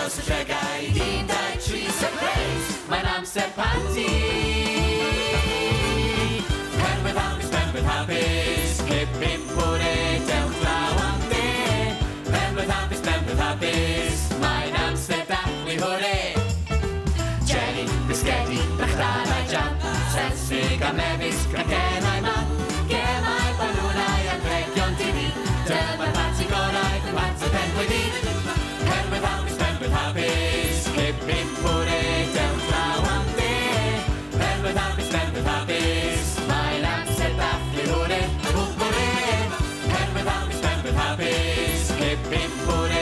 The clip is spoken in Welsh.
Os ydregau un, dau, tri, surprise. Mae'n amser parti. Penwydd hapus, penwydd hapus. Clip impwre, dewch glaw am de. Penwydd hapus, penwydd hapus. Mae'n amser dathlu hwre. Jelly, bisgedi, brachdanau jam. Sensig a mefus, cracennau man. Gemau, balwnau a gregion dini. Dyma'r parti gorau, parti penwydd i. Penwydd hapus, penwydd hapus. Clip impwre, dewch glaw am de. Penwydd hapus, penwydd hapus. Mae'n amser dathlu hwre, hwp hwre. Penwydd hapus, penwydd hapus. Clip impwre.